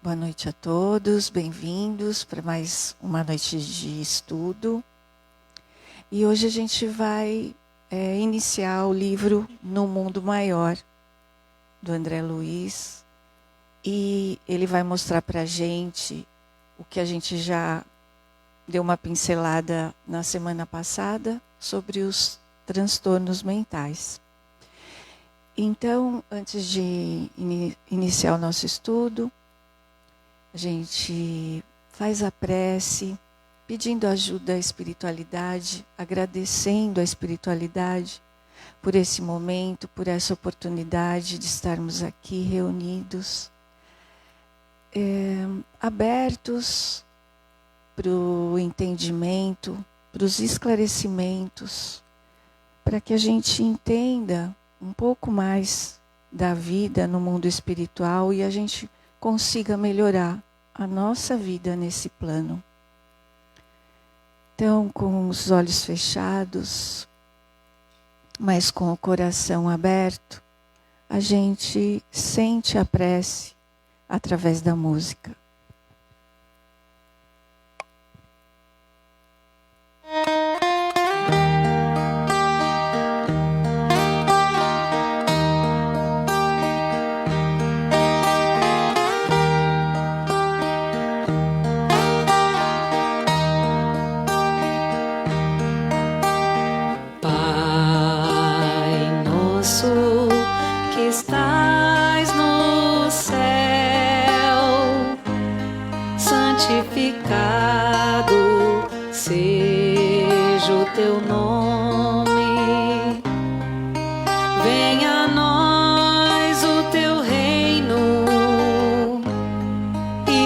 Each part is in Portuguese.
Boa noite a todos, bem-vindos para mais uma noite de estudo. E hoje a gente vai iniciar o livro No Mundo Maior, do André Luiz. E ele vai mostrar para a gente o que a gente já deu uma pincelada na semana passada sobre os transtornos mentais. Então, antes de iniciar o nosso estudo, a gente faz a prece, pedindo ajuda à espiritualidade, agradecendo a espiritualidade por esse momento, por essa oportunidade de estarmos aqui reunidos, abertos para o entendimento, para os esclarecimentos, para que a gente entenda um pouco mais da vida no mundo espiritual e a gente consiga melhorar a nossa vida nesse plano. Então, com os olhos fechados, mas com o coração aberto, a gente sente a prece através da música.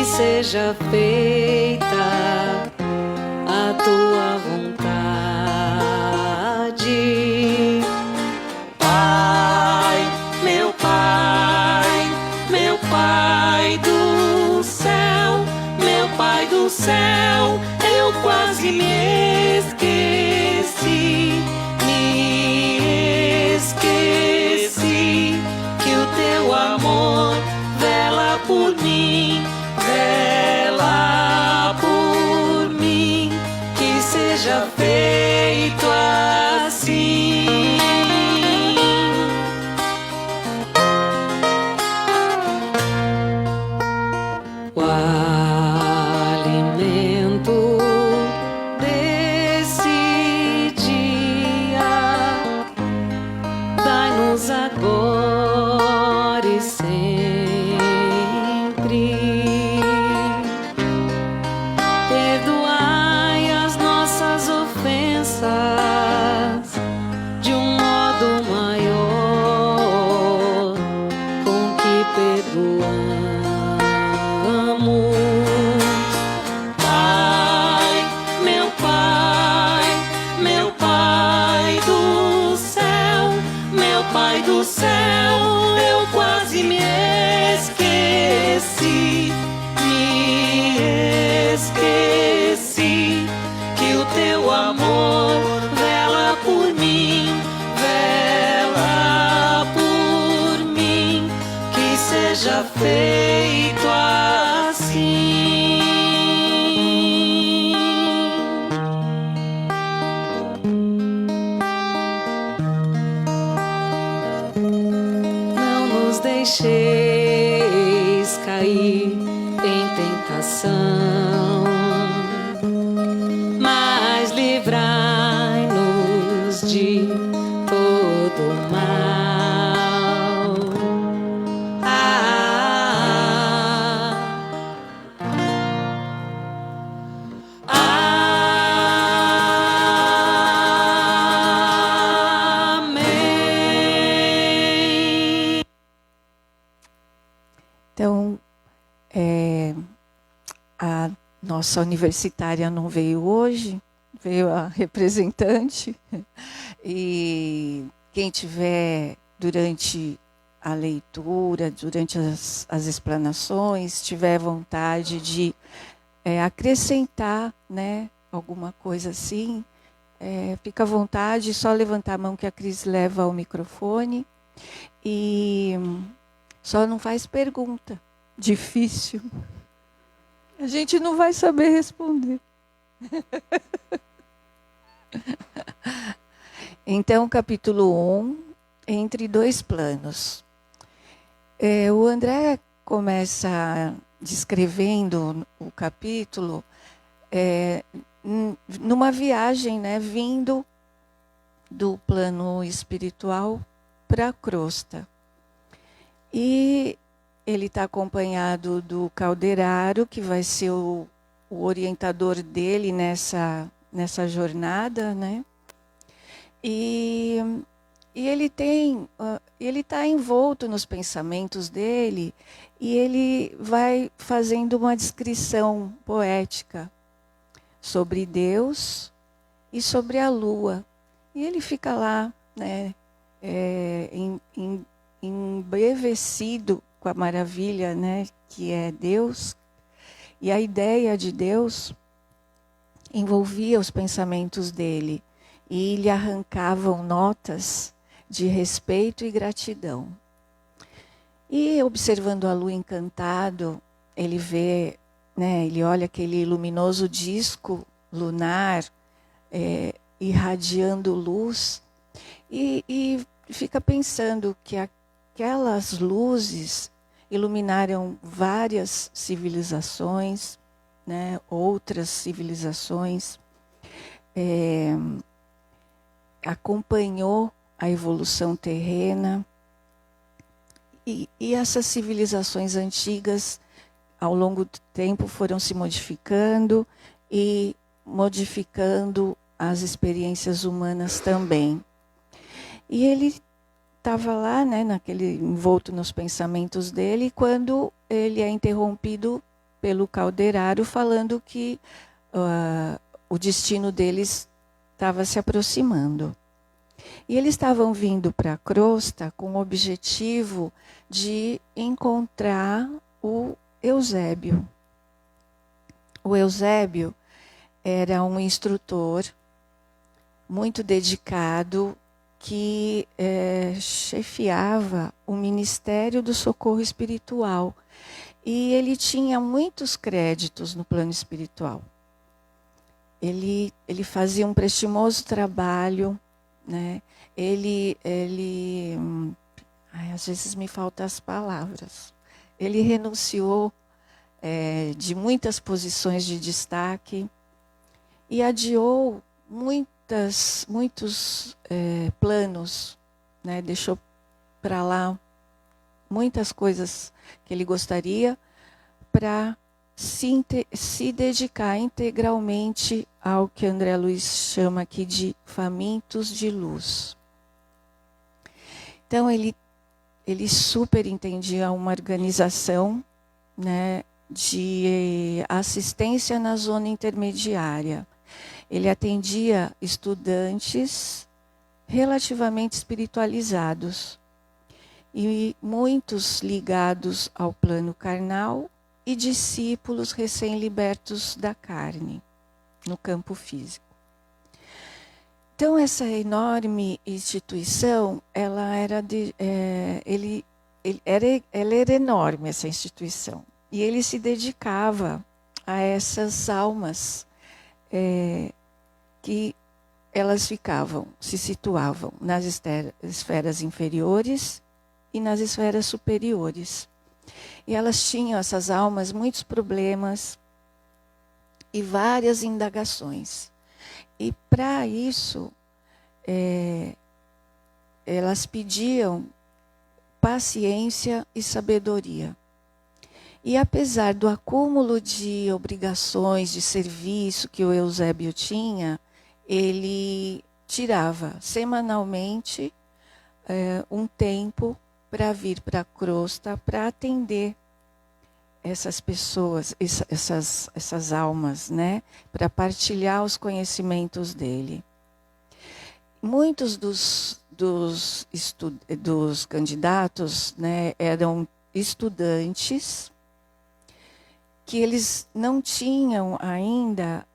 Seja feita a tua vontade. Pai, meu Pai, meu Pai do céu, meu Pai do céu, eu quase me esqueci que o teu amor vela por mim. Vela por mim, que seja feito assim. O alimento desse dia, dai-nos agora e sempre. De um modo maior, com que perdoamos. Pai, meu Pai, meu Pai do céu, meu Pai do céu, eu quase me esqueci que o teu amor vela por mim, que seja feito assim. Não nos deixeis cair em tentação, mas livrai-nos de todo mal. Amém. Então, a nossa universitária não veio hoje, veio a representante. E quem tiver durante a leitura, durante as explanações, tiver vontade de acrescentar, né, alguma coisa assim, fica à vontade, só levantar a mão que a Cris leva ao microfone. E só não faz pergunta, difícil, a gente não vai saber responder. Então, capítulo 1, entre dois planos. O André começa descrevendo o capítulo numa viagem, né, vindo do plano espiritual para a crosta. E ele está acompanhado do Calderaro, que vai ser o orientador dele nessa jornada, né? E ele está envolto nos pensamentos dele, e ele vai fazendo uma descrição poética sobre Deus e sobre a lua. E ele fica lá, né, embevecido com a maravilha, né, que é Deus. E a ideia de Deus envolvia os pensamentos dele e lhe arrancavam notas de respeito e gratidão. E observando a lua encantado, ele vê, né, ele olha aquele luminoso disco lunar irradiando luz e fica pensando que aquelas luzes iluminaram várias civilizações, né, outras civilizações, acompanhou a evolução terrena, e essas civilizações antigas, ao longo do tempo, foram se modificando e modificando as experiências humanas também. E ele estava lá, né, envolto nos pensamentos dele, quando ele é interrompido pelo Calderaro, falando que o destino deles estava se aproximando. E eles estavam vindo para a crosta com o objetivo de encontrar o Eusébio. O Eusébio era um instrutor muito dedicado que chefiava o Ministério do Socorro Espiritual. E ele tinha muitos créditos no plano espiritual. Ele fazia um prestimoso trabalho, né? Às vezes me faltam as palavras. Ele renunciou de muitas posições de destaque e adiou muitos planos, né? Deixou para lá muitas coisas que ele gostaria para se dedicar integralmente ao que André Luiz chama aqui de famintos de luz. Então ele super entendia uma organização, né, de assistência na zona intermediária. Ele atendia estudantes relativamente espiritualizados e muitos ligados ao plano carnal e discípulos recém-libertos da carne no campo físico. Então essa enorme instituição, ela era enorme, essa instituição, e ele se dedicava a essas almas que elas se situavam nas esferas inferiores e nas esferas superiores. E elas tinham, essas almas, muitos problemas e várias indagações. E para isso, elas pediam paciência e sabedoria. E apesar do acúmulo de obrigações, de serviço que o Eusébio tinha, ele tirava semanalmente um tempo para vir para a crosta, para atender essas pessoas, essas almas, né? Para partilhar os conhecimentos dele. Muitos dos candidatos, né, eram estudantes que eles não tinham ainda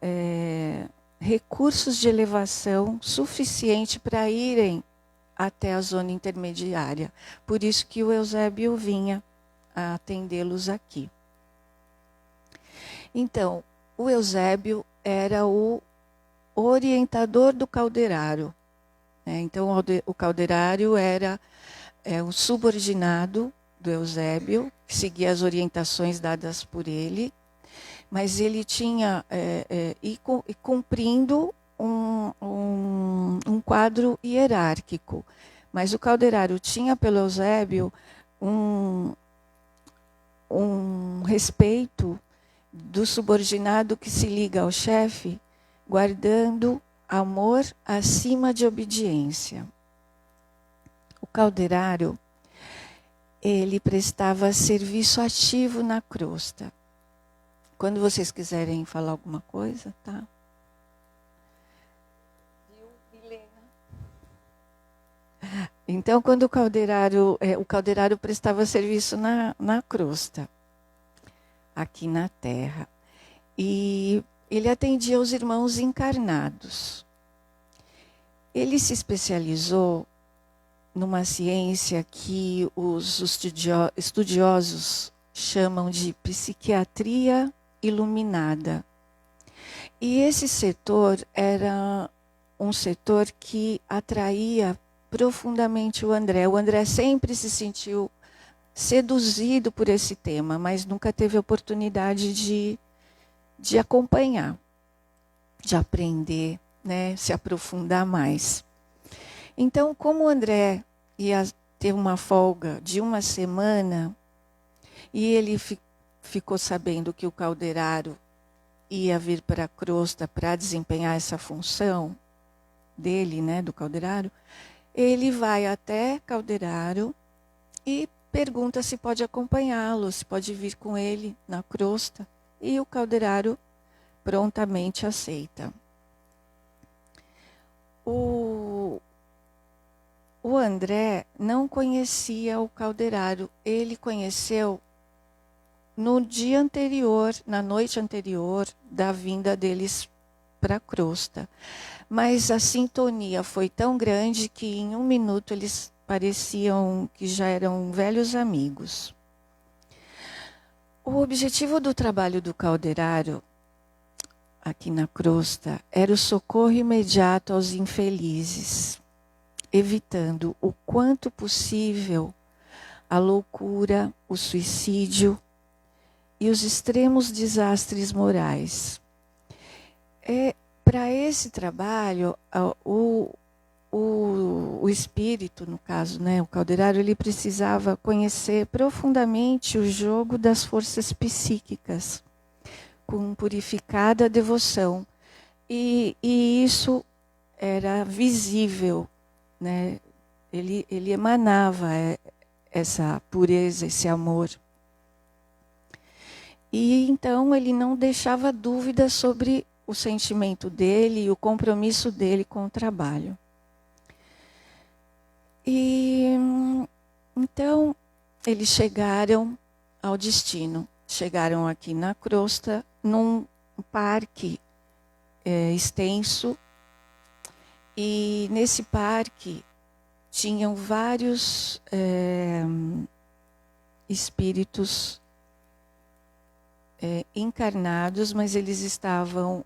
recursos de elevação suficiente para irem até a zona intermediária. Por isso que o Eusébio vinha a atendê-los aqui. Então, o Eusébio era o orientador do Calderaro. Então, o Calderaro era o subordinado do Eusébio, que seguia as orientações dadas por ele, mas ele tinha, cumprindo um quadro hierárquico. Mas o Calderaro tinha pelo Eusébio um respeito do subordinado que se liga ao chefe, guardando amor acima de obediência. O Calderaro, ele prestava serviço ativo na crosta. Quando vocês quiserem falar alguma coisa, tá? Então, quando o Calderaro prestava serviço na crosta, aqui na terra. E ele atendia os irmãos encarnados. Ele se especializou numa ciência que os estudiosos chamam de psiquiatria iluminada. E esse setor era um setor que atraía profundamente o André. O André sempre se sentiu seduzido por esse tema, mas nunca teve oportunidade de acompanhar, de aprender, né, se aprofundar mais. Então, como o André ia ter uma folga de uma semana, e ele ficou sabendo que o Calderaro ia vir para a crosta para desempenhar essa função dele, né, do Calderaro, ele vai até Calderaro e pergunta se pode acompanhá-lo, se pode vir com ele na crosta. E o Calderaro prontamente aceita. O André não conhecia o Calderaro. Ele conheceu no dia anterior, na noite anterior da vinda deles para a crosta. Mas a sintonia foi tão grande que em um minuto eles pareciam que já eram velhos amigos. O objetivo do trabalho do Calderaro, aqui na crosta, era o socorro imediato aos infelizes, evitando o quanto possível a loucura, o suicídio e os extremos desastres morais. Para esse trabalho, o espírito, no caso, né, o Calderaro, ele precisava conhecer profundamente o jogo das forças psíquicas, com purificada devoção. E isso era visível, né? Ele emanava essa pureza, esse amor. E então ele não deixava dúvida sobre o sentimento dele e o compromisso dele com o trabalho. E então eles chegaram ao destino. Chegaram aqui na crosta, num parque extenso. E nesse parque tinham vários espíritos encarnados, mas eles estavam...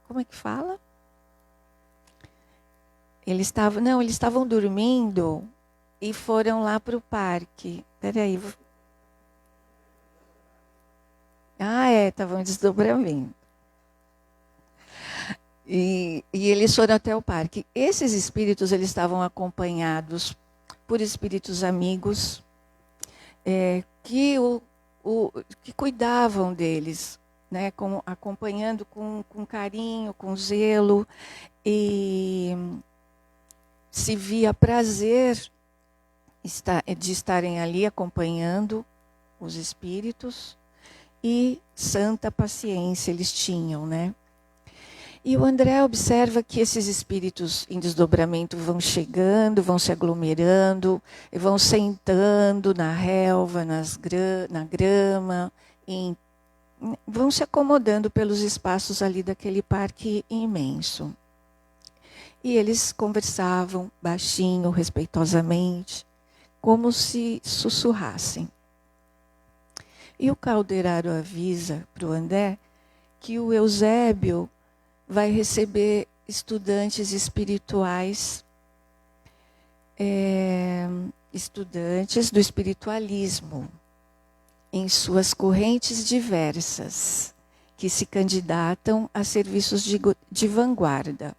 como é que fala? Eles estavam dormindo e foram lá para o parque. Peraí. Estavam em desdobramento. E eles foram até o parque. Esses espíritos, eles estavam acompanhados por espíritos amigos que cuidavam deles, né, acompanhando com carinho, com zelo, e se via prazer de estarem ali acompanhando os espíritos, e santa paciência eles tinham, né? E o André observa que esses espíritos em desdobramento vão chegando, vão se aglomerando, vão sentando na relva, na grama, vão se acomodando pelos espaços ali daquele parque imenso. E eles conversavam baixinho, respeitosamente, como se sussurrassem. E o Calderaro avisa para o André que o Eusébio vai receber estudantes espirituais, estudantes do espiritualismo, em suas correntes diversas, que se candidatam a serviços de vanguarda.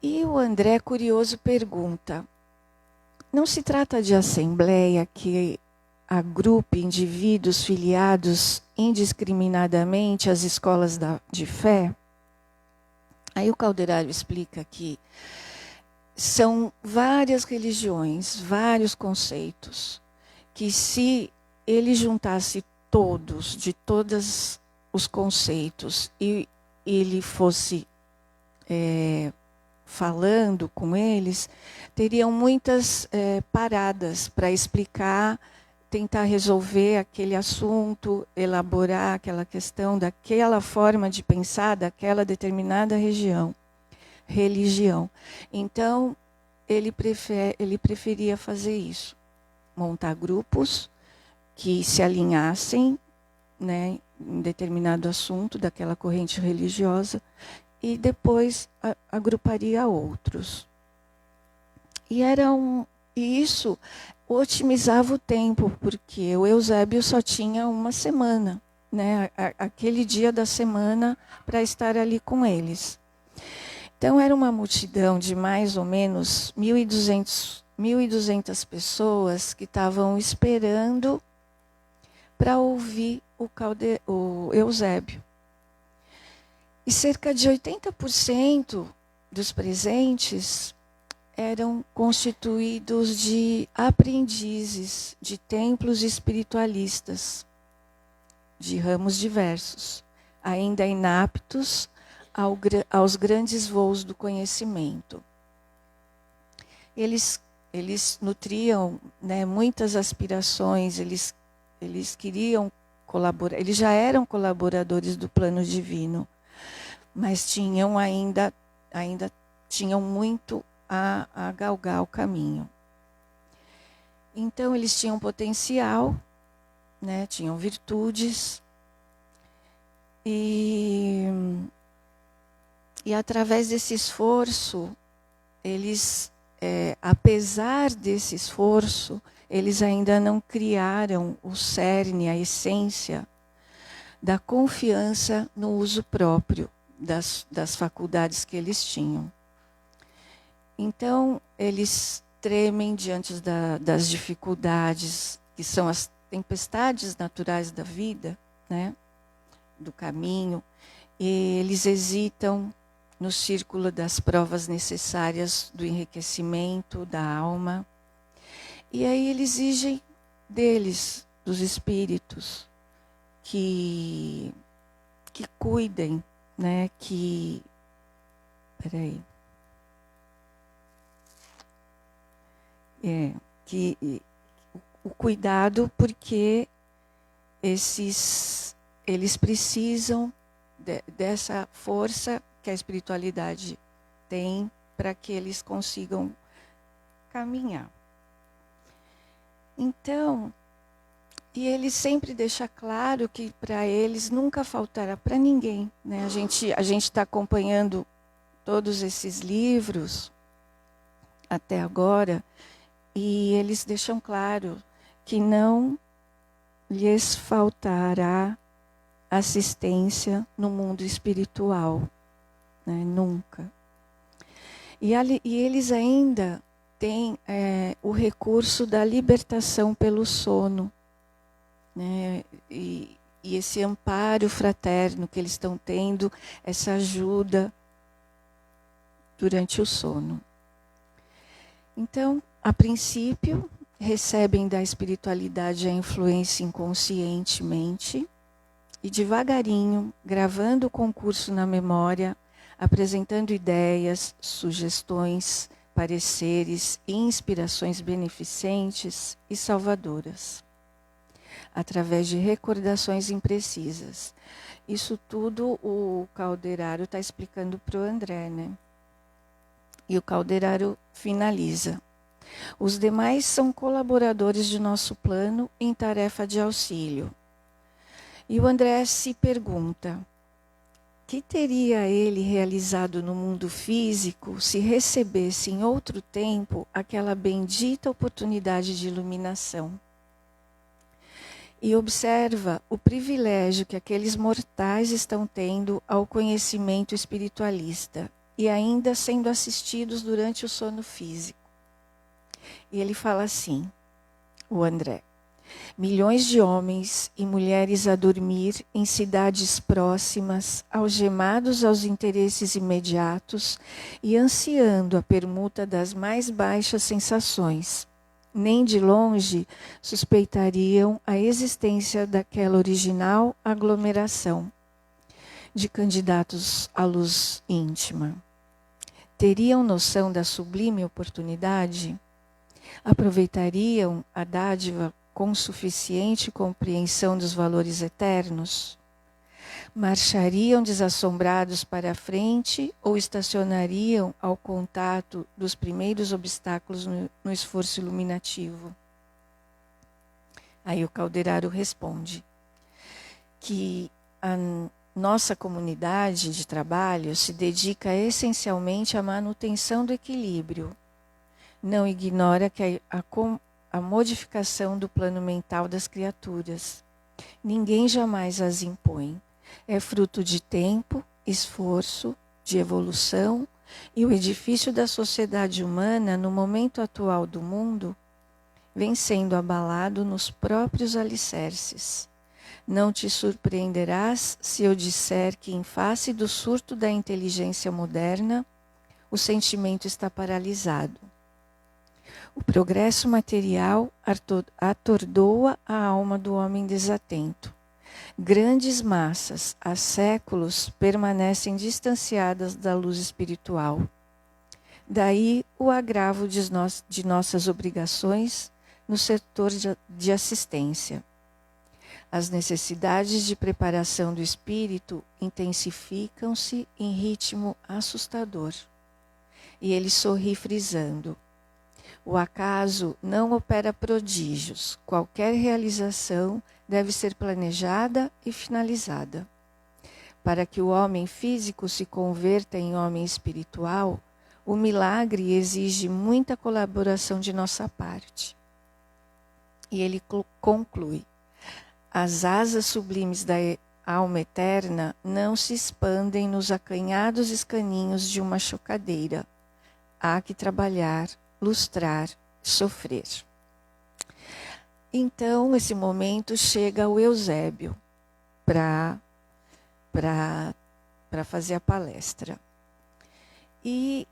E o André, curioso, pergunta: não se trata de assembleia que agrupe indivíduos filiados indiscriminadamente às escolas de fé? Aí o Calderaro explica que são várias religiões, vários conceitos, que se ele juntasse todos, de todos os conceitos, e ele fosse falando com eles, teriam muitas paradas para explicar, tentar resolver aquele assunto, elaborar aquela questão daquela forma de pensar, daquela determinada religião. Então, ele preferia fazer isso, montar grupos que se alinhassem, né, em determinado assunto daquela corrente religiosa, e depois agruparia outros. E isso otimizava o tempo, porque o Eusébio só tinha uma semana, né, aquele dia da semana para estar ali com eles. Então era uma multidão de mais ou menos 1.200 pessoas que estavam esperando para ouvir o Eusébio. E cerca de 80% dos presentes eram constituídos de aprendizes de templos espiritualistas, de ramos diversos, ainda inaptos aos grandes voos do conhecimento. Eles nutriam, né, muitas aspirações, eles queriam colaborar, eles já eram colaboradores do plano divino, mas tinham ainda tinham muito a galgar o caminho. Então eles tinham potencial, né, tinham virtudes, e através desse esforço, eles, apesar desse esforço, eles ainda não criaram o cerne, a essência da confiança no uso próprio das faculdades que eles tinham. Então, eles tremem diante das dificuldades, que são as tempestades naturais da vida, né, do caminho, e eles hesitam no círculo das provas necessárias do enriquecimento da alma. E aí eles exigem deles, dos espíritos, que cuidem, né, que o cuidado, porque eles precisam dessa força que a espiritualidade tem para que eles consigam caminhar. Então, e ele sempre deixa claro que para eles nunca faltará para ninguém, né? A gente está acompanhando todos esses livros até agora, e eles deixam claro que não lhes faltará assistência no mundo espiritual, né? Nunca. E eles ainda têm o recurso da libertação pelo sono, né? E esse amparo fraterno que eles estão tendo, essa ajuda durante o sono. Então, a princípio, recebem da espiritualidade a influência inconscientemente e devagarinho, gravando o concurso na memória, apresentando ideias, sugestões, pareceres e inspirações beneficentes e salvadoras, através de recordações imprecisas. Isso tudo o Calderaro está explicando para o André, né? E o Calderaro finaliza: Os demais são colaboradores de nosso plano em tarefa de auxílio. E o André se pergunta: que teria ele realizado no mundo físico se recebesse em outro tempo aquela bendita oportunidade de iluminação? E observa o privilégio que aqueles mortais estão tendo ao conhecimento espiritualista e ainda sendo assistidos durante o sono físico. E ele fala assim, o André: milhões de homens e mulheres a dormir em cidades próximas, algemados aos interesses imediatos e ansiando a permuta das mais baixas sensações. Nem de longe suspeitariam a existência daquela original aglomeração de candidatos à luz íntima. Teriam noção da sublime oportunidade? Aproveitariam a dádiva com suficiente compreensão dos valores eternos? Marchariam desassombrados para a frente ou estacionariam ao contato dos primeiros obstáculos no esforço iluminativo? Aí o Calderaro responde que a nossa comunidade de trabalho se dedica essencialmente à manutenção do equilíbrio. Não ignora que a modificação do plano mental das criaturas. Ninguém jamais as impõe. É fruto de tempo, esforço, de evolução, e o edifício da sociedade humana, no momento atual do mundo, vem sendo abalado nos próprios alicerces. Não te surpreenderás se eu disser que, em face do surto da inteligência moderna, o sentimento está paralisado. O progresso material atordoa a alma do homem desatento. Grandes massas, há séculos, permanecem distanciadas da luz espiritual. Daí o agravo de nossas obrigações no setor de assistência. As necessidades de preparação do espírito intensificam-se em ritmo assustador. E ele sorri frisando: o acaso não opera prodígios. Qualquer realização deve ser planejada e finalizada. Para que o homem físico se converta em homem espiritual, o milagre exige muita colaboração de nossa parte. E ele conclui: as asas sublimes da alma eterna não se expandem nos acanhados escaninhos de uma chocadeira. Há que trabalhar, lustrar, sofrer. Então, nesse momento, chega o Eusébio para fazer a palestra. E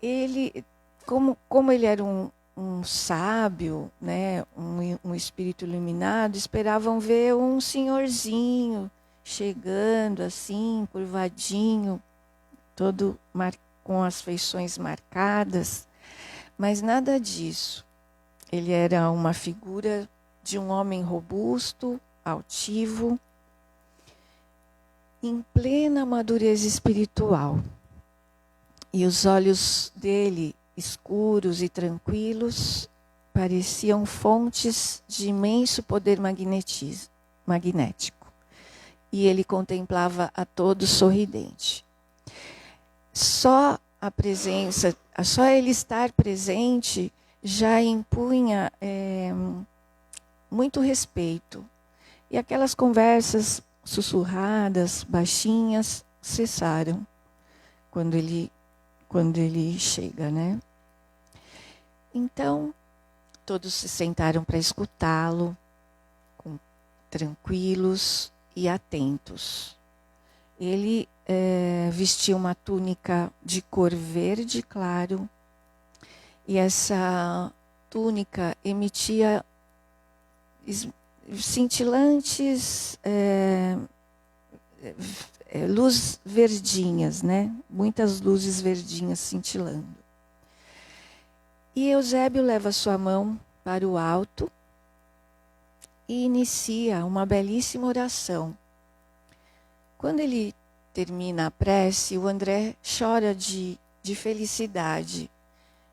ele, como ele era um sábio, né, um espírito iluminado, esperavam ver um senhorzinho chegando assim, curvadinho, todo com as feições marcadas, mas nada disso. Ele era uma figura de um homem robusto, altivo, em plena madurez espiritual. E os olhos dele, escuros e tranquilos, pareciam fontes de imenso poder magnético. E ele contemplava a todos sorridente. Só a presença, só ele estar presente já impunha muito respeito. E aquelas conversas sussurradas, baixinhas, cessaram quando ele chega, né? Então, todos se sentaram para escutá-lo, tranquilos e atentos. Ele vestia uma túnica de cor verde claro, e essa túnica emitia cintilantes luzes verdinhas, né? Muitas luzes verdinhas cintilando. E Eusébio leva sua mão para o alto e inicia uma belíssima oração. Quando ele termina a prece, o André chora de felicidade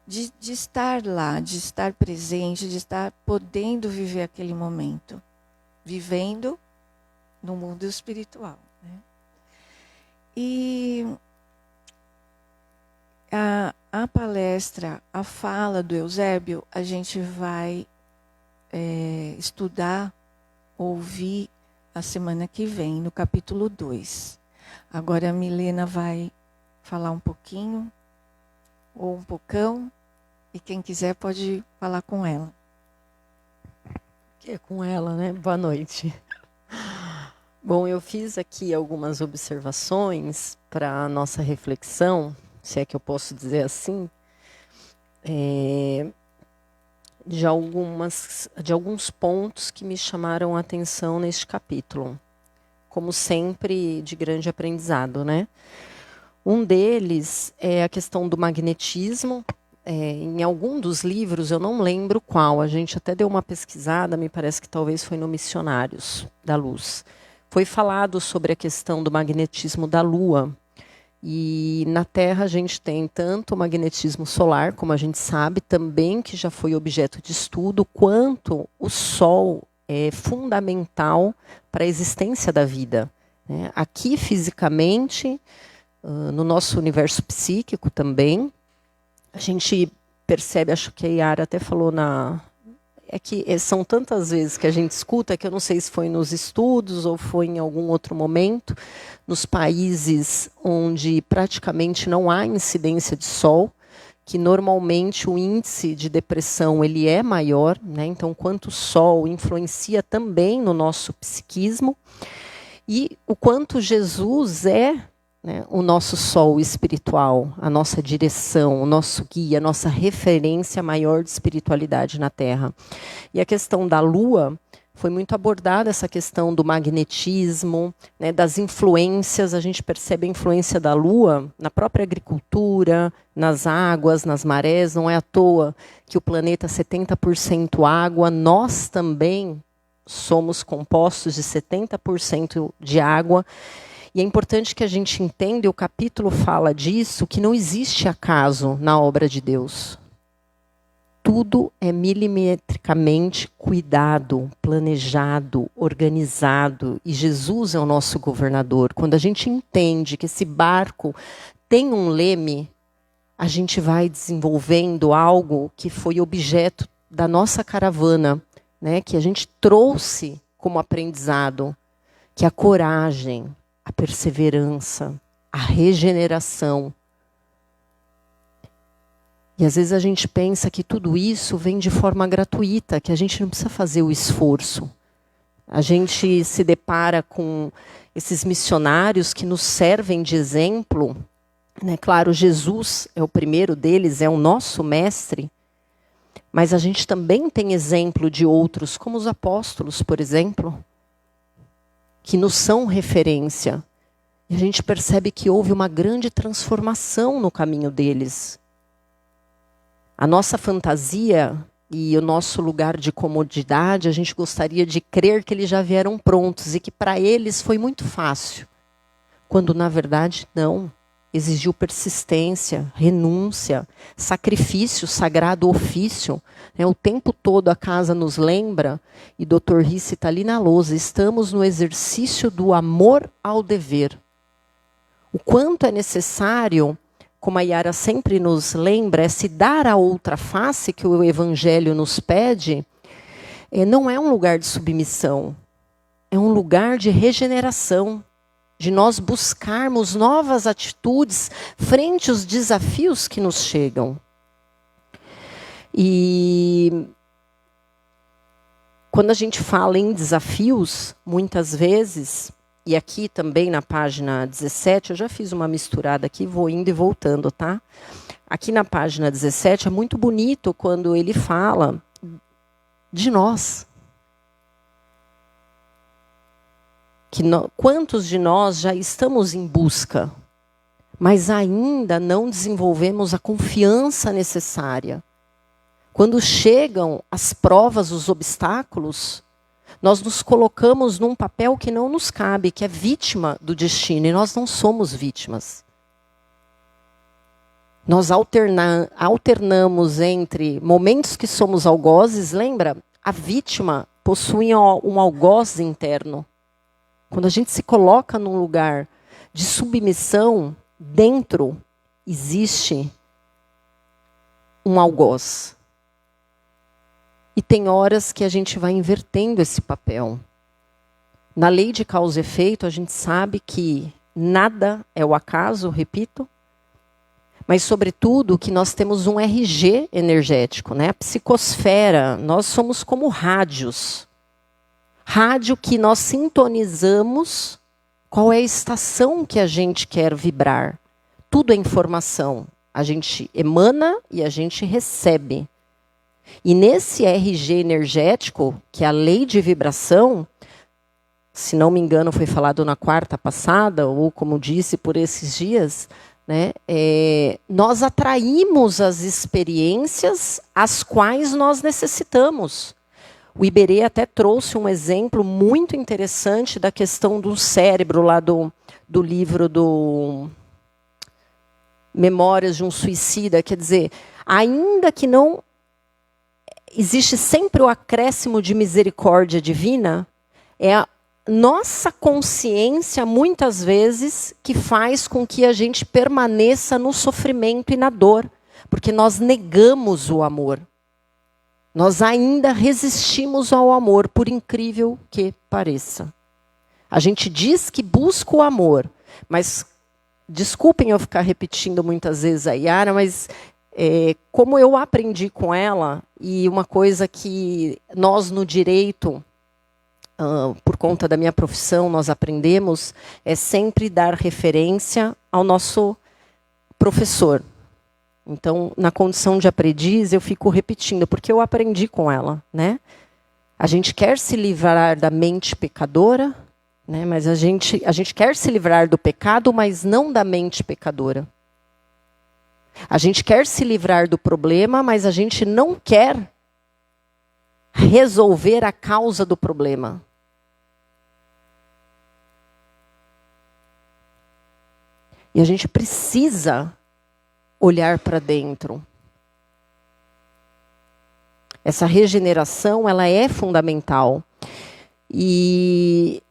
de estar lá, de estar presente, de estar podendo viver aquele momento, vivendo no mundo espiritual, né? E a palestra, a fala do Eusébio, a gente vai estudar, ouvir a semana que vem, no capítulo 2. Agora a Milena vai falar um pouquinho, ou um pocão, e quem quiser pode falar com ela. Que é com ela, né? Boa noite. Bom, eu fiz aqui algumas observações para a nossa reflexão, se é que eu posso dizer assim, de alguns pontos que me chamaram a atenção neste capítulo, como sempre, de grande aprendizado, né? Um deles é a questão do magnetismo. Em algum dos livros, eu não lembro qual, a gente até deu uma pesquisada, me parece que talvez foi no Missionários da Luz. Foi falado sobre a questão do magnetismo da Lua. E na Terra a gente tem tanto o magnetismo solar, como a gente sabe, também que já foi objeto de estudo, quanto o Sol é fundamental para a existência da vida, né? Aqui, fisicamente, no nosso universo psíquico também, a gente percebe, acho que a Yara até falou é que são tantas vezes que a gente escuta, que eu não sei se foi nos estudos ou foi em algum outro momento, nos países onde praticamente não há incidência de sol, que normalmente o índice de depressão ele é maior, né? Então, quanto o sol influencia também no nosso psiquismo, e o quanto Jesus é, né, o nosso sol espiritual, a nossa direção, o nosso guia, a nossa referência maior de espiritualidade na Terra. E a questão da Lua, foi muito abordada essa questão do magnetismo, né, das influências. A gente percebe a influência da Lua na própria agricultura, nas águas, nas marés. Não é à toa que o planeta é 70% água. Nós também somos compostos de 70% de água. E é importante que a gente entenda, e o capítulo fala disso, que não existe acaso na obra de Deus. Tudo é milimetricamente cuidado, planejado, organizado. E Jesus é o nosso governador. Quando a gente entende que esse barco tem um leme, a gente vai desenvolvendo algo que foi objeto da nossa caravana, né, que a gente trouxe como aprendizado, que é a coragem, a perseverança, a regeneração. E às vezes a gente pensa que tudo isso vem de forma gratuita, que a gente não precisa fazer o esforço. A gente se depara com esses missionários que nos servem de exemplo, né? Claro, Jesus é o primeiro deles, é o nosso mestre, mas a gente também tem exemplo de outros, como os apóstolos, por exemplo, que nos são referência. E a gente percebe que houve uma grande transformação no caminho deles. A nossa fantasia e o nosso lugar de comodidade, a gente gostaria de crer que eles já vieram prontos e que para eles foi muito fácil. Quando, na verdade, não. Exigiu persistência, renúncia, sacrifício, sagrado ofício. O tempo todo a casa nos lembra, e Dr. Risse está ali na lousa, estamos no exercício do amor ao dever. O quanto é necessário, como a Yara sempre nos lembra, é se dar a outra face que o Evangelho nos pede, não é um lugar de submissão, é um lugar de regeneração, de nós buscarmos novas atitudes frente aos desafios que nos chegam. E quando a gente fala em desafios, muitas vezes, e aqui também na página 17, eu já fiz uma misturada aqui, vou indo e voltando, tá? Aqui na página 17 é muito bonito quando ele fala de nós. Quantos de nós já estamos em busca, mas ainda não desenvolvemos a confiança necessária. Quando chegam as provas, os obstáculos, nós nos colocamos num papel que não nos cabe, que é vítima do destino, e nós não somos vítimas. Nós alternamos entre momentos que somos algozes, lembra? A vítima possui um algoz interno. Quando a gente se coloca num lugar de submissão, dentro existe um algoz. E tem horas que a gente vai invertendo esse papel. Na lei de causa e efeito, a gente sabe que nada é o acaso, repito, mas, sobretudo, que nós temos um RG energético, né? A psicosfera, nós somos como rádios. Rádio que nós sintonizamos qual é a estação que a gente quer vibrar. Tudo é informação. A gente emana e a gente recebe. E nesse RG energético, que é a lei de vibração, se não me engano, foi falado na quarta passada, ou como disse por esses dias, né, nós atraímos as experiências as quais nós necessitamos. O Iberê até trouxe um exemplo muito interessante da questão do cérebro, lá do livro do Memórias de um Suicida. Quer dizer, ainda que não existe sempre o acréscimo de misericórdia divina, é a nossa consciência, muitas vezes, que faz com que a gente permaneça no sofrimento e na dor, porque nós negamos o amor. Nós ainda resistimos ao amor, por incrível que pareça. A gente diz que busca o amor, mas, desculpem eu ficar repetindo muitas vezes a Yara, mas como eu aprendi com ela, e uma coisa que nós no direito, por conta da minha profissão, nós aprendemos, é sempre dar referência ao nosso professor. Então, na condição de aprendiz, eu fico repetindo, porque eu aprendi com ela, né? A gente quer se livrar da mente pecadora, né? Mas a gente quer se livrar do pecado, mas não da mente pecadora. A gente quer se livrar do problema, mas a gente não quer resolver a causa do problema. E a gente precisa olhar para dentro. Essa regeneração, ela é fundamental. E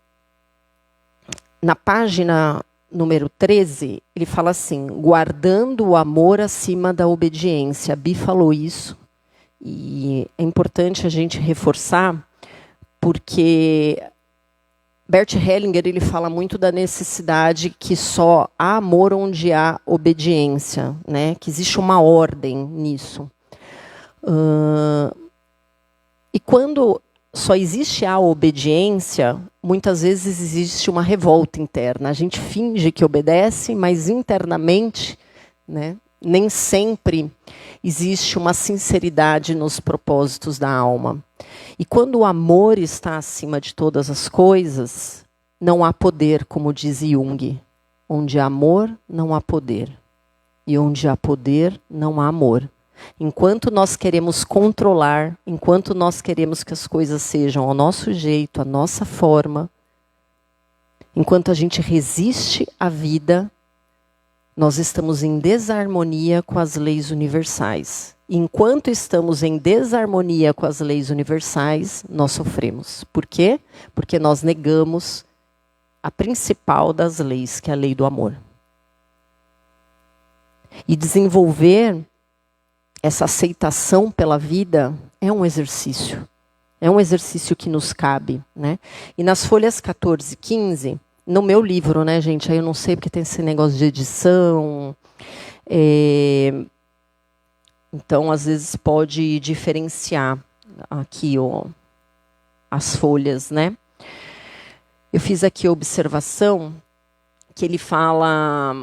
na página número 13, ele fala assim, guardando o amor acima da obediência. A Bi falou isso. E é importante a gente reforçar, porque Bert Hellinger, ele fala muito da necessidade que só há amor onde há obediência, né? Que existe uma ordem nisso. E quando só existe a obediência, muitas vezes existe uma revolta interna. A gente finge que obedece, mas internamente, né, nem sempre existe uma sinceridade nos propósitos da alma. E quando o amor está acima de todas as coisas, não há poder, como diz Jung. Onde há amor, não há poder. E onde há poder, não há amor. Enquanto nós queremos controlar, enquanto nós queremos que as coisas sejam ao nosso jeito, à nossa forma, enquanto a gente resiste à vida, nós estamos em desarmonia com as leis universais. Enquanto estamos em desarmonia com as leis universais, nós sofremos. Por quê? Porque nós negamos a principal das leis, que é a lei do amor. E desenvolver essa aceitação pela vida é um exercício. É um exercício que nos cabe, né? E nas folhas 14 e 15, no meu livro, né, gente? Aí eu não sei porque tem esse negócio de edição. Então, às vezes, pode diferenciar aqui as folhas, né? Eu fiz aqui a observação que ele fala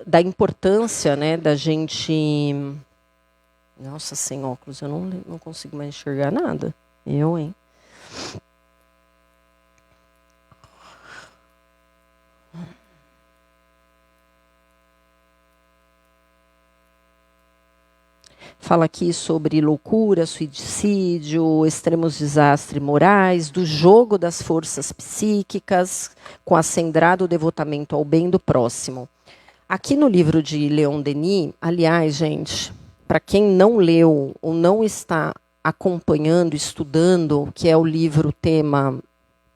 da importância, né, da gente... Nossa, sem óculos, eu não consigo mais enxergar nada. Eu, hein? Fala aqui sobre loucura, suicídio, extremos desastres morais, do jogo das forças psíquicas, com acendrado devotamento ao bem do próximo. Aqui no livro de Leon Denis, aliás, gente, para quem não leu ou não está acompanhando, estudando, que é o livro tema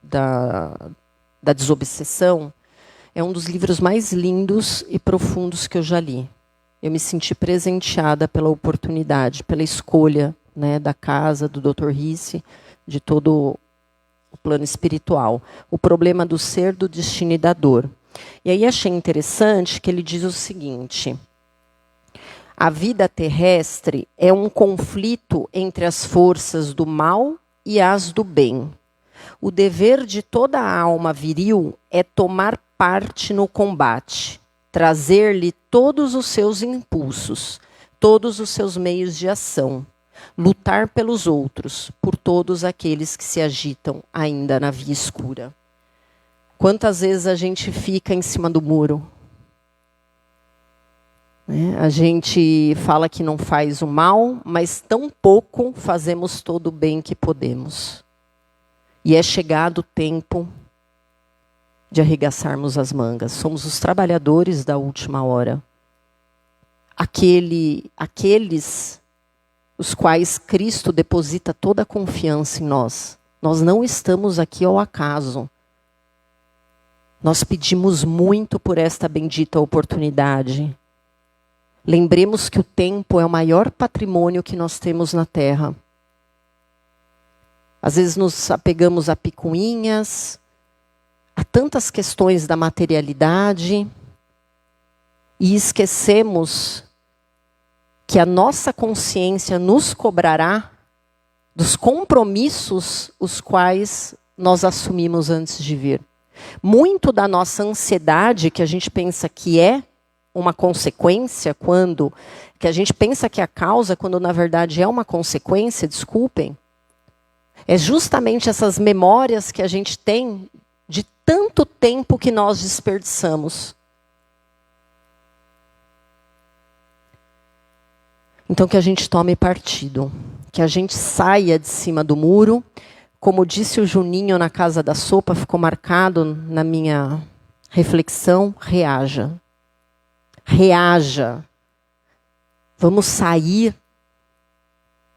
da desobsessão, é um dos livros mais lindos e profundos que eu já li. Eu me senti presenteada pela oportunidade, pela escolha, né, da casa, do Dr. Risse, de todo o plano espiritual. O problema do ser, do destino e da dor. E aí achei interessante que ele diz o seguinte: a vida terrestre é um conflito entre as forças do mal e as do bem. O dever de toda a alma viril é tomar parte no combate, trazer-lhe todos os seus impulsos, todos os seus meios de ação, lutar pelos outros, por todos aqueles que se agitam ainda na via escura. Quantas vezes a gente fica em cima do muro? A gente fala que não faz o mal, mas tão pouco fazemos todo o bem que podemos. E é chegado o tempo de arregaçarmos as mangas. Somos os trabalhadores da última hora. Aqueles os quais Cristo deposita toda a confiança em nós. Nós não estamos aqui ao acaso. Nós pedimos muito por esta bendita oportunidade. Lembremos que o tempo é o maior patrimônio que nós temos na Terra. Às vezes nos apegamos a picuinhas, a tantas questões da materialidade, e esquecemos que a nossa consciência nos cobrará dos compromissos os quais nós assumimos antes de vir. Muito da nossa ansiedade, que a gente pensa que é uma consequência, que a gente pensa que é a causa, quando na verdade é uma consequência, desculpem, é justamente essas memórias que a gente tem de tanto tempo que nós desperdiçamos. Então que a gente tome partido, que a gente saia de cima do muro. Como disse o Juninho na Casa da Sopa, ficou marcado na minha reflexão: reaja. Reaja. Vamos sair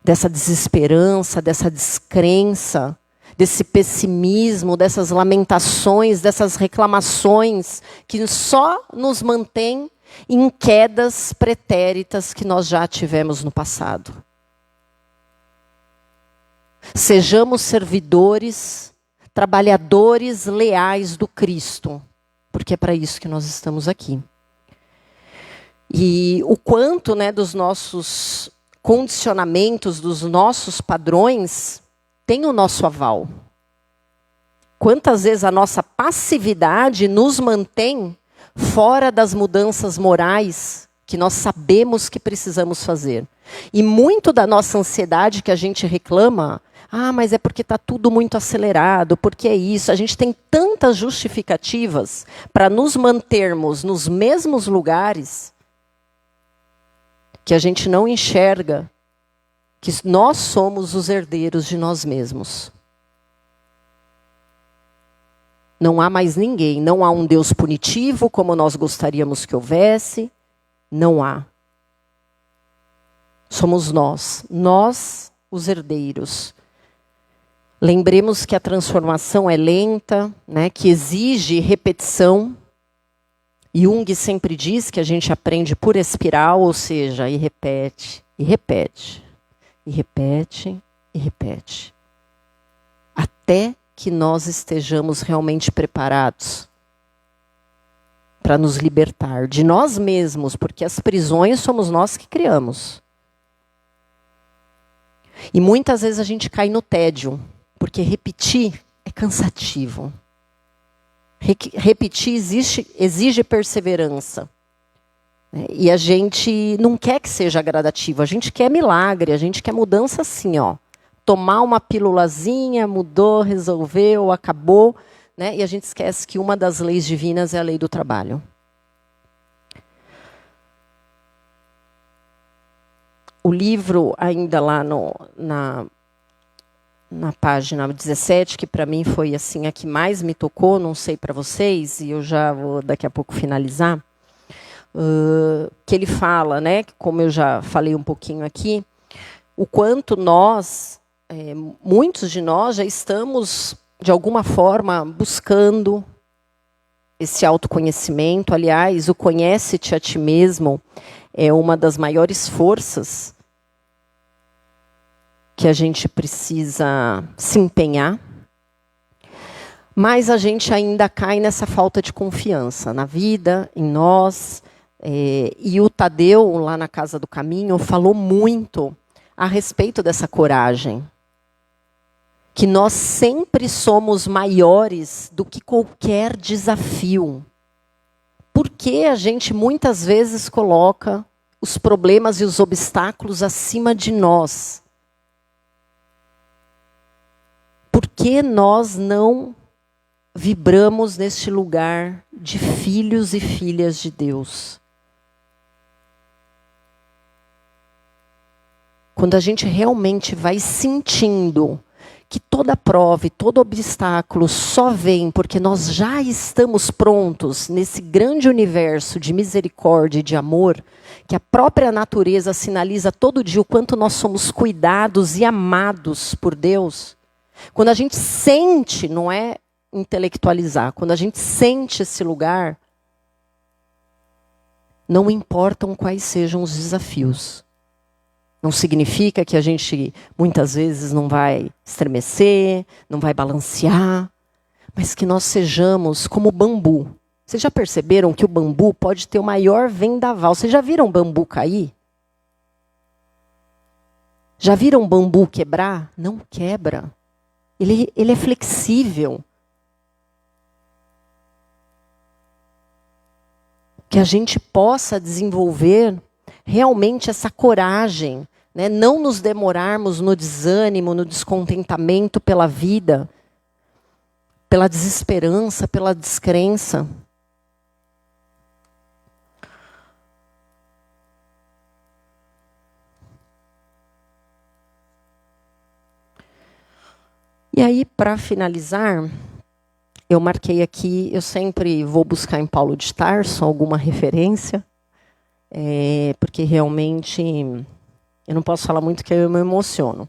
dessa desesperança, dessa descrença, desse pessimismo, dessas lamentações, dessas reclamações que só nos mantêm em quedas pretéritas que nós já tivemos no passado. Sejamos servidores, trabalhadores leais do Cristo, porque é para isso que nós estamos aqui. E o quanto, né, dos nossos condicionamentos, dos nossos padrões, tem o nosso aval. Quantas vezes a nossa passividade nos mantém fora das mudanças morais que nós sabemos que precisamos fazer. E muito da nossa ansiedade que a gente reclama, mas é porque está tudo muito acelerado, porque é isso. A gente tem tantas justificativas para nos mantermos nos mesmos lugares que a gente não enxerga que nós somos os herdeiros de nós mesmos. Não há mais ninguém, não há um Deus punitivo como nós gostaríamos que houvesse, não há. Somos nós os herdeiros. Lembremos que a transformação é lenta, né, que exige repetição. Jung sempre diz que a gente aprende por espiral, ou seja, e repete, e repete, e repete, e repete. Até que nós estejamos realmente preparados para nos libertar de nós mesmos, porque as prisões somos nós que criamos. E muitas vezes a gente cai no tédio, porque repetir é cansativo. Repetir exige perseverança. E a gente não quer que seja gradativo, a gente quer milagre, a gente quer mudança assim, ó. Tomar uma pílulazinha, mudou, resolveu, acabou, né? E a gente esquece que uma das leis divinas é a lei do trabalho. O livro, ainda lá na página 17, que para mim foi assim a que mais me tocou, não sei para vocês, e eu já vou daqui a pouco finalizar. que ele fala, né, como eu já falei um pouquinho aqui, o quanto nós, muitos de nós já estamos, de alguma forma, buscando esse autoconhecimento. Aliás, o conhece-te a ti mesmo é uma das maiores forças que a gente precisa se empenhar. Mas a gente ainda cai nessa falta de confiança na vida, em nós. E o Tadeu, lá na Casa do Caminho, falou muito a respeito dessa coragem. Que nós sempre somos maiores do que qualquer desafio. Porque a gente muitas vezes coloca os problemas e os obstáculos acima de nós? Por que nós não vibramos neste lugar de filhos e filhas de Deus? Quando a gente realmente vai sentindo que toda prova e todo obstáculo só vem porque nós já estamos prontos nesse grande universo de misericórdia e de amor, que a própria natureza sinaliza todo dia o quanto nós somos cuidados e amados por Deus. Quando a gente sente, não é intelectualizar, quando a gente sente esse lugar, não importam quais sejam os desafios. Não significa que a gente, muitas vezes, não vai estremecer, não vai balancear, mas que nós sejamos como o bambu. Vocês já perceberam que o bambu pode ter o maior vendaval? Vocês já viram bambu cair? Já viram bambu quebrar? Não quebra. Ele é flexível. Que a gente possa desenvolver realmente essa coragem, né? Não nos demorarmos no desânimo, no descontentamento pela vida, pela desesperança, pela descrença. E aí, para finalizar, eu marquei aqui, eu sempre vou buscar em Paulo de Tarso alguma referência, porque realmente eu não posso falar muito que eu me emociono.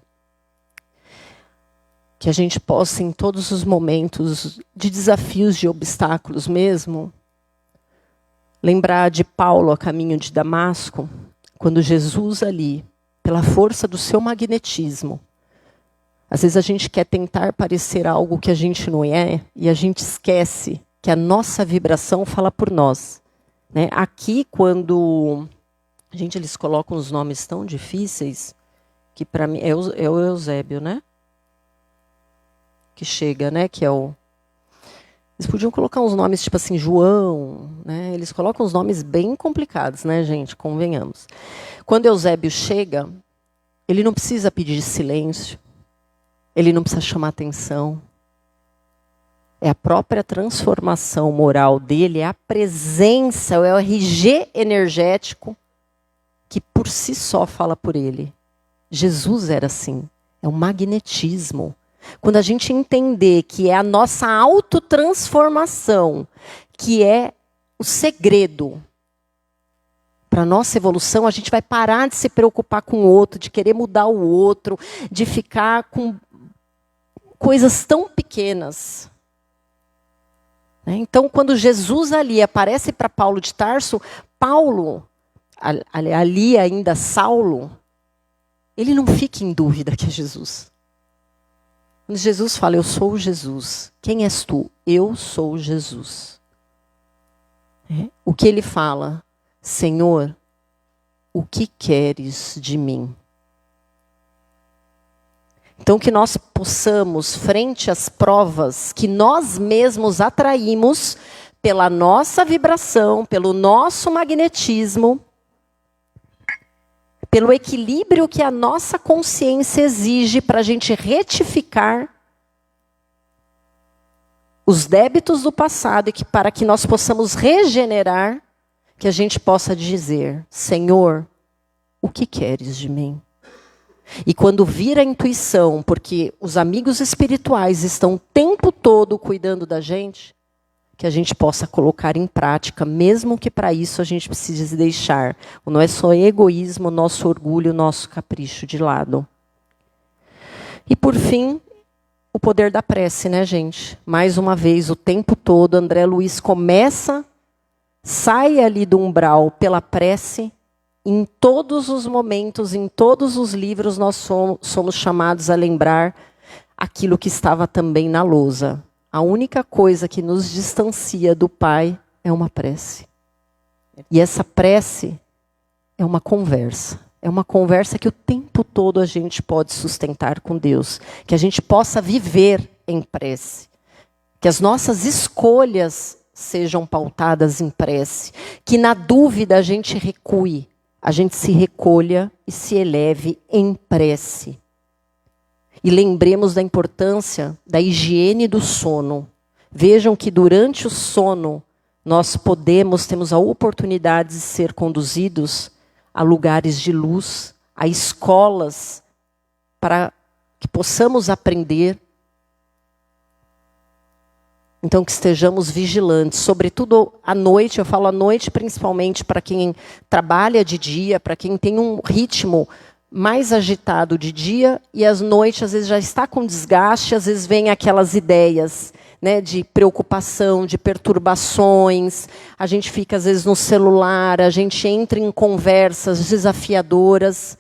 Que a gente possa, em todos os momentos de desafios, de obstáculos mesmo, lembrar de Paulo a caminho de Damasco, quando Jesus ali, pela força do seu magnetismo, às vezes a gente quer tentar parecer algo que a gente não é, e a gente esquece que a nossa vibração fala por nós. Né? Aqui, quando... Gente, eles colocam os nomes tão difíceis, que para mim... É o Eusébio, né? Que chega, né? Que é o... Eles podiam colocar uns nomes tipo assim, João, né? Eles colocam uns nomes bem complicados, né, gente? Convenhamos. Quando Eusébio chega, ele não precisa pedir silêncio. Ele não precisa chamar atenção. É a própria transformação moral dele, é a presença, é o RG energético que por si só fala por ele. Jesus era assim, é o magnetismo. Quando a gente entender que é a nossa autotransformação, que é o segredo para a nossa evolução, a gente vai parar de se preocupar com o outro, de querer mudar o outro, de ficar com coisas tão pequenas. Então, quando Jesus ali aparece para Paulo de Tarso, Paulo, ali ainda Saulo, ele não fica em dúvida que é Jesus. Quando Jesus fala, eu sou Jesus. Quem és tu? Eu sou Jesus. O que ele fala? Senhor, o que queres de mim? Então, que nós possamos, frente às provas que nós mesmos atraímos pela nossa vibração, pelo nosso magnetismo, pelo equilíbrio que a nossa consciência exige para a gente retificar os débitos do passado e que para que nós possamos regenerar, que a gente possa dizer, Senhor, o que queres de mim? E quando vir a intuição, porque os amigos espirituais estão o tempo todo cuidando da gente, que a gente possa colocar em prática, mesmo que para isso a gente precise deixar o nosso egoísmo, o nosso orgulho, o nosso capricho de lado. E por fim, o poder da prece, né, gente? Mais uma vez, o tempo todo, André Luiz sai ali do umbral pela prece. Em todos os momentos, em todos os livros, nós somos chamados a lembrar aquilo que estava também na lousa. A única coisa que nos distancia do Pai é uma prece. E essa prece é uma conversa. É uma conversa que o tempo todo a gente pode sustentar com Deus. Que a gente possa viver em prece. Que as nossas escolhas sejam pautadas em prece. Que na dúvida a gente recue. A gente se recolha e se eleve em prece. E lembremos da importância da higiene do sono. Vejam que durante o sono nós temos a oportunidade de ser conduzidos a lugares de luz, a escolas, para que possamos aprender. Então, que estejamos vigilantes, sobretudo à noite. Eu falo à noite principalmente para quem trabalha de dia, para quem tem um ritmo mais agitado de dia, e às noites às vezes já está com desgaste, às vezes vem aquelas ideias, né, de preocupação, de perturbações, a gente fica às vezes no celular, a gente entra em conversas desafiadoras.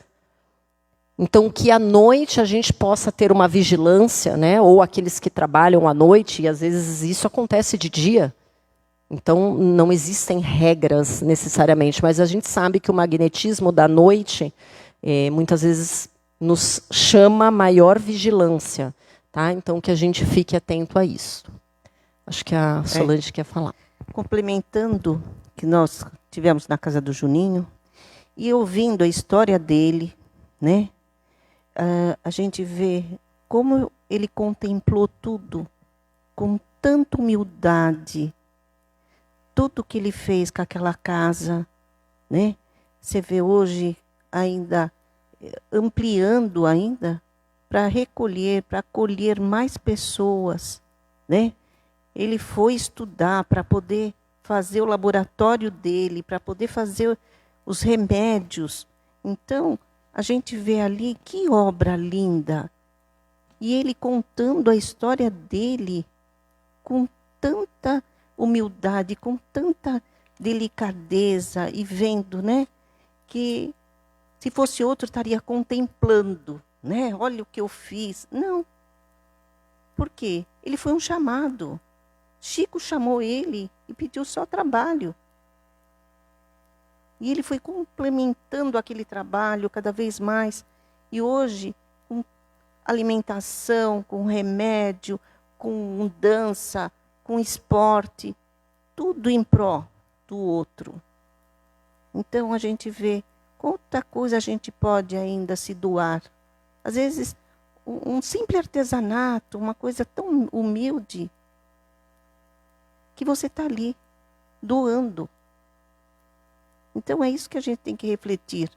Então, que à noite a gente possa ter uma vigilância, né, ou aqueles que trabalham à noite, e às vezes isso acontece de dia. Então, não existem regras necessariamente, mas a gente sabe que o magnetismo da noite muitas vezes nos chama a maior vigilância, tá? Então, que a gente fique atento a isso. Acho que a Solange quer falar. Complementando que nós tivemos na casa do Juninho e ouvindo a história dele, né? A gente vê como ele contemplou tudo com tanta humildade, tudo que ele fez com aquela casa, né? Você vê hoje ainda ampliando ainda para recolher, para acolher mais pessoas, né? Ele foi estudar para poder fazer o laboratório dele, para poder fazer os remédios. Então, a gente vê ali que obra linda. E ele contando a história dele com tanta humildade, com tanta delicadeza e vendo, né, que se fosse outro, estaria contemplando, né? Olha o que eu fiz. Não. Por quê? Ele foi um chamado. Chico chamou ele e pediu só trabalho. E ele foi complementando aquele trabalho cada vez mais. E hoje, com alimentação, com remédio, com dança, com esporte, tudo em pró do outro. Então, a gente vê quanta coisa a gente pode ainda se doar. Às vezes, um simples artesanato, uma coisa tão humilde, que você está ali, doando. Então, é isso que a gente tem que refletir.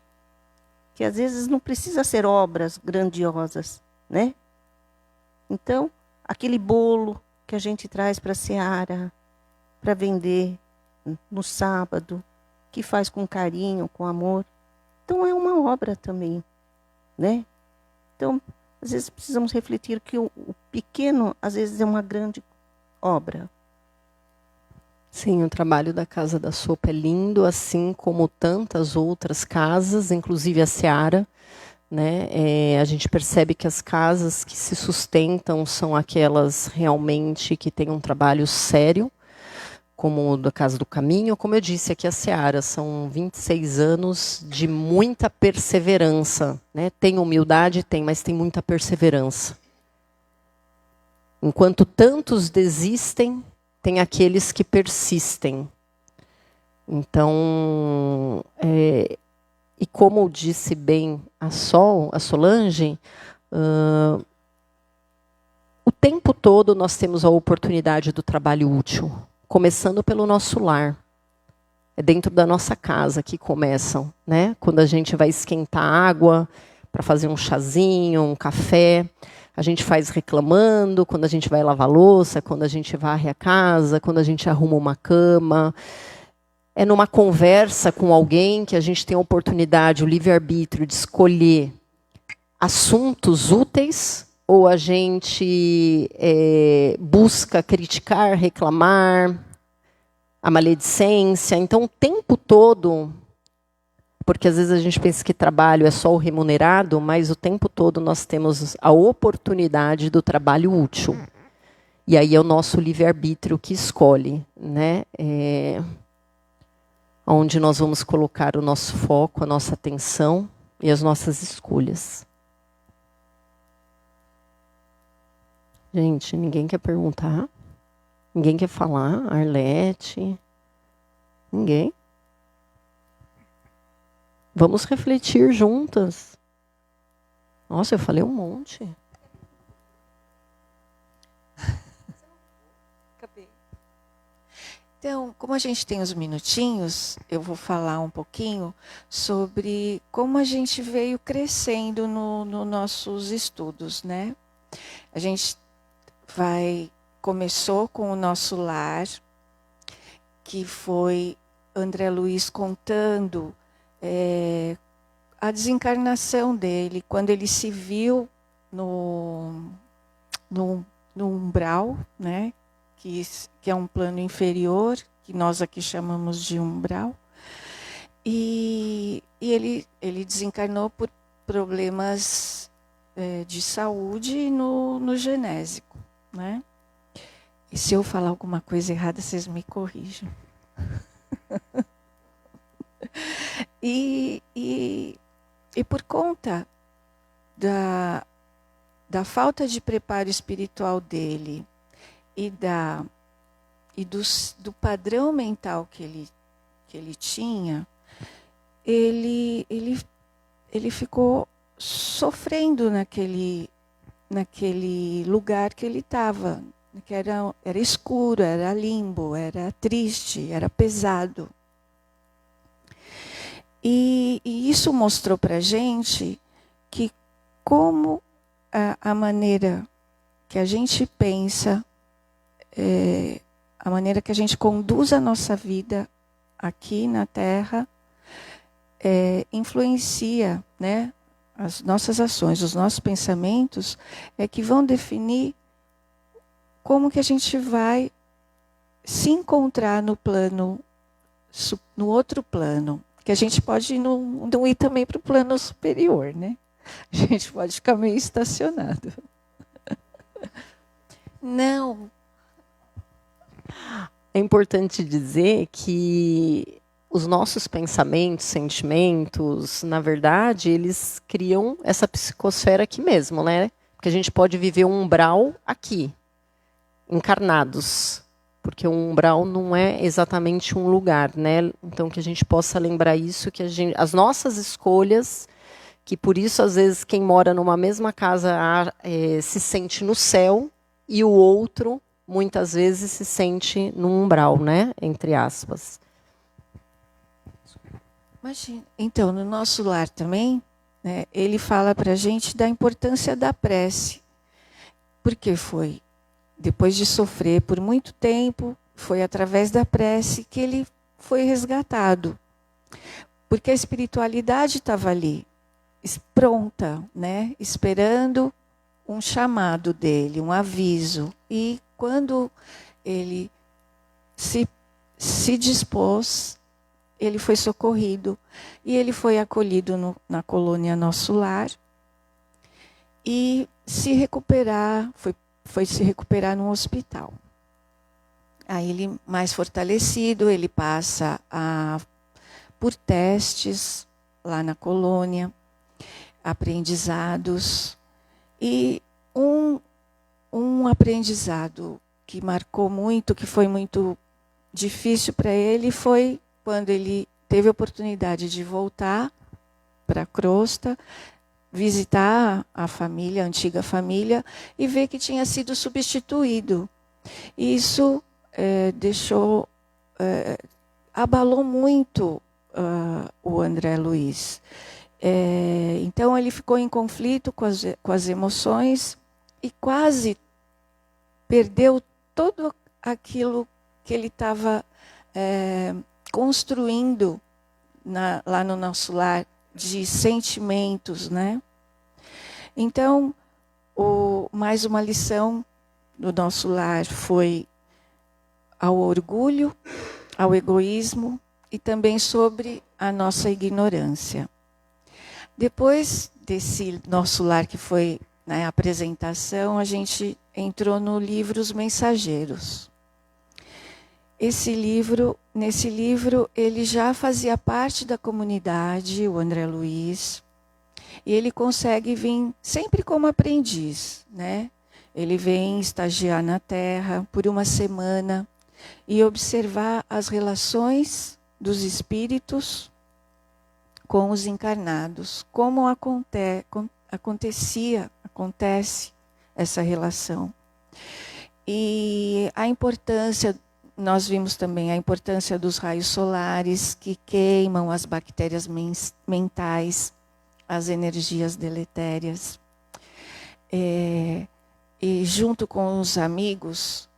Que às vezes não precisa ser obras grandiosas, né? Então, aquele bolo que a gente traz para a seara, para vender no sábado, que faz com carinho, com amor. Então, é uma obra também, né? Então, às vezes precisamos refletir que o pequeno, às vezes, é uma grande obra. Sim, o trabalho da Casa da Sopa é lindo, assim como tantas outras casas, inclusive a Seara, né? A gente percebe que as casas que se sustentam são aquelas realmente que têm um trabalho sério, como da Casa do Caminho, como eu disse aqui a Seara, são 26 anos de muita perseverança, né? Tem humildade, tem, mas tem muita perseverança. Enquanto tantos desistem, tem aqueles que persistem. Então, e como disse bem a Solange, o tempo todo nós temos a oportunidade do trabalho útil, começando pelo nosso lar. É dentro da nossa casa que começam, né? Quando a gente vai esquentar água para fazer um chazinho, um café. a gente faz reclamando, quando a gente vai lavar louça, quando a gente varre a casa, quando a gente arruma uma cama. É numa conversa com alguém que a gente tem a oportunidade, o livre-arbítrio, de escolher assuntos úteis, ou a gente busca criticar, reclamar, a maledicência. Então, o tempo todo, porque às vezes a gente pensa que trabalho é só o remunerado, mas o tempo todo nós temos a oportunidade do trabalho útil. E aí é o nosso livre-arbítrio que escolhe, né? Onde nós vamos colocar o nosso foco, a nossa atenção e as nossas escolhas. Gente, ninguém quer perguntar? Ninguém quer falar? Arlete? Ninguém? Vamos refletir juntas. Nossa, eu falei um monte. Então, como a gente tem uns minutinhos, eu vou falar um pouquinho sobre como a gente veio crescendo nos nossos estudos, né? A gente começou com o nosso lar, que foi André Luiz contando a desencarnação dele, quando ele se viu no umbral, né? Que é um plano inferior, que nós aqui chamamos de umbral. E ele desencarnou por problemas de saúde no genésico, né? E se eu falar alguma coisa errada, vocês me corrijam. E por conta da falta de preparo espiritual dele, e do padrão mental que ele tinha, ele ficou sofrendo naquele lugar que ele estava, que era escuro, era limbo, era triste, era pesado. E isso mostrou para a gente que como a maneira que a gente pensa, a maneira que a gente conduz a nossa vida aqui na Terra, influencia, né, as nossas ações, os nossos pensamentos, que vão definir como que a gente vai se encontrar no outro plano, que a gente pode não ir também para o plano superior, né? A gente pode ficar meio estacionado. Não. É importante dizer que os nossos pensamentos, sentimentos, na verdade, eles criam essa psicosfera aqui mesmo, né? Porque a gente pode viver um umbral aqui, encarnados. Porque um umbral não é exatamente um lugar, né? Então, que a gente possa lembrar isso, que as nossas escolhas, que por isso, às vezes, quem mora numa mesma casa se sente no céu, e o outro, muitas vezes, se sente no umbral, né? Entre aspas. Imagina. Então, no nosso lar também, né, ele fala para a gente da importância da prece. Porque foi depois de sofrer por muito tempo, foi através da prece que ele foi resgatado. Porque a espiritualidade estava ali, pronta, né? Esperando um chamado dele, um aviso. E quando ele se dispôs, ele foi socorrido. E ele foi acolhido na colônia Nosso Lar. E se recuperar, foi se recuperar num hospital. Aí ele, mais fortalecido, ele passa por testes lá na colônia, aprendizados. E um aprendizado que marcou muito, que foi muito difícil para ele, foi quando ele teve a oportunidade de voltar para a crosta, visitar a família, a antiga família, e ver que tinha sido substituído. Isso abalou muito o André Luiz. Então ele ficou em conflito com as emoções e quase perdeu todo aquilo que ele estava construindo lá no nosso lar, de sentimentos, né? Então, mais uma lição do nosso lar foi ao orgulho, ao egoísmo e também sobre a nossa ignorância. Depois desse nosso lar que foi na apresentação, a gente entrou no livro Os Mensageiros. Nesse livro, ele já fazia parte da comunidade, o André Luiz, e ele consegue vir sempre como aprendiz, né? Ele vem estagiar na Terra por uma semana e observar as relações dos espíritos com os encarnados, como acontece essa relação. E a importância, nós vimos também a importância dos raios solares que queimam as bactérias mentais, as energias deletérias. E junto com os amigos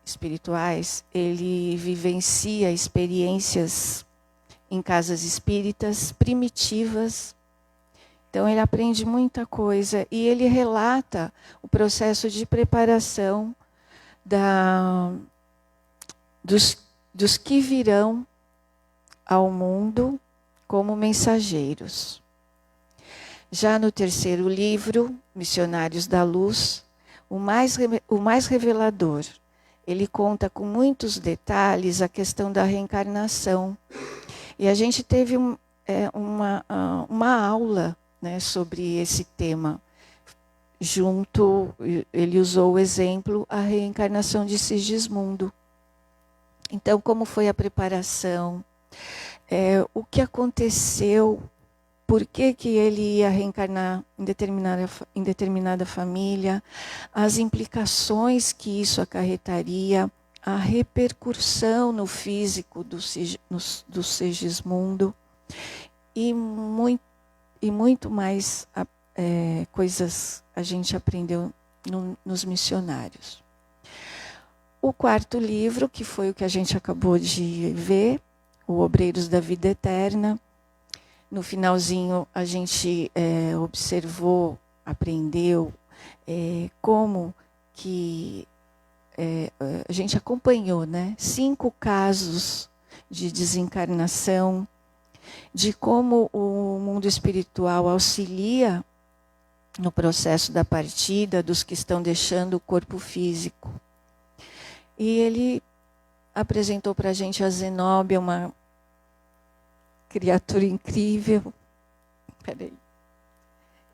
espirituais, ele vivencia experiências em casas espíritas primitivas. Então ele aprende muita coisa e ele relata o processo de preparação dos que virão ao mundo como mensageiros. Já no terceiro livro, Missionários da Luz, o mais revelador, ele conta com muitos detalhes a questão da reencarnação. E a gente teve uma aula, né, sobre esse tema. Ele usou o exemplo, a reencarnação de Sigismundo. Então, como foi a preparação? O que aconteceu? Por que ele ia reencarnar em determinada família? As implicações que isso acarretaria, a repercussão no físico do Sigismundo e muito mais coisas a gente aprendeu nos missionários. O quarto livro, que foi o que a gente acabou de ver, o Obreiros da Vida Eterna. No finalzinho a gente observou, aprendeu como que a gente acompanhou, né, 5 casos de desencarnação, de como o mundo espiritual auxilia no processo da partida dos que estão deixando o corpo físico. E ele apresentou para a gente a Zenóbia, uma criatura incrível. Peraí.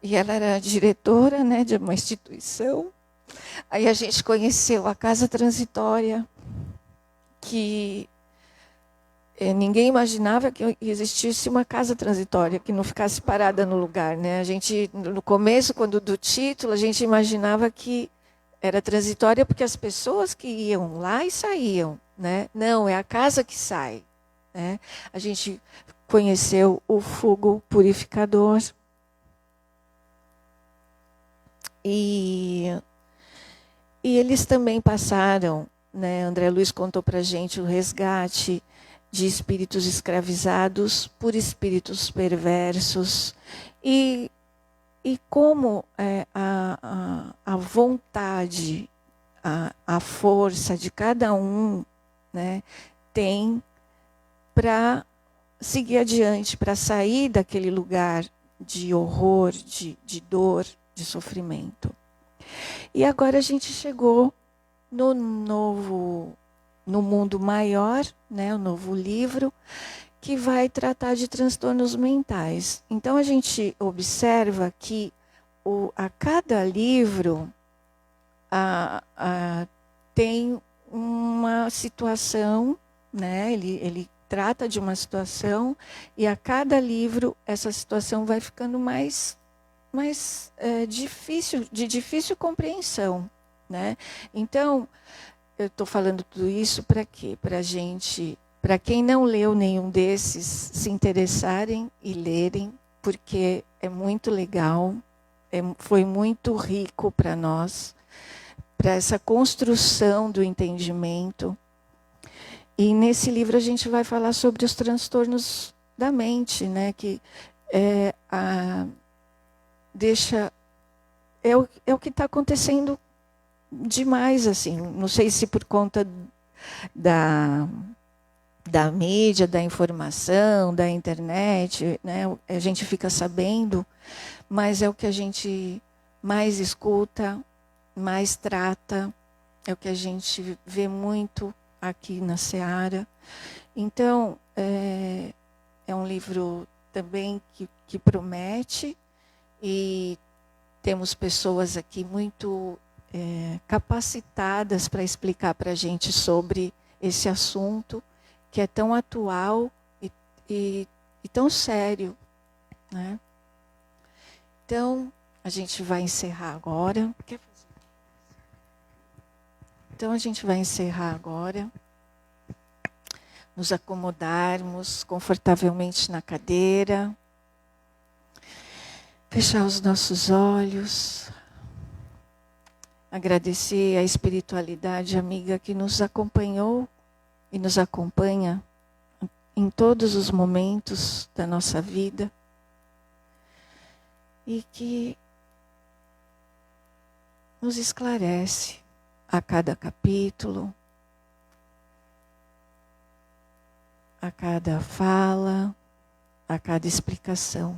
E ela era diretora, né, de uma instituição. Aí a gente conheceu a casa transitória, que ninguém imaginava que existisse uma casa transitória, que não ficasse parada no lugar, né? A gente, no começo, do título, a gente imaginava que era transitória porque as pessoas que iam lá e saíam, né? Não, é a casa que sai, né? A gente conheceu o fogo purificador. E eles também passaram, né? André Luiz contou para a gente o resgate de espíritos escravizados por espíritos perversos e como a vontade, a força de cada um, né, tem para seguir adiante, para sair daquele lugar de horror, de dor, de sofrimento. E agora a gente chegou no mundo maior, né, o novo livro, que vai tratar de transtornos mentais. Então a gente observa que a cada livro tem uma situação, né, ele trata de uma situação e a cada livro essa situação vai ficando mais difícil, de difícil compreensão, né? Então, eu estou falando tudo isso para quê? Para quem não leu nenhum desses, se interessarem e lerem, porque é muito legal, foi muito rico para nós, para essa construção do entendimento. E nesse livro a gente vai falar sobre os transtornos da mente, né? Que é o que está acontecendo demais, assim. Não sei se por conta da mídia, da informação, da internet, né? A gente fica sabendo, mas é o que a gente mais escuta, mais trata, é o que a gente vê muito aqui na Seara. Então, é um livro também que promete, e temos pessoas aqui muito capacitadas para explicar para a gente sobre esse assunto, que é tão atual e tão sério, né? Então, a gente vai encerrar agora. Então, a gente vai encerrar agora. Nos acomodarmos confortavelmente na cadeira. Fechar os nossos olhos. Agradecer a espiritualidade amiga que nos acompanhou e nos acompanha em todos os momentos da nossa vida. E que nos esclarece a cada capítulo, a cada fala, a cada explicação.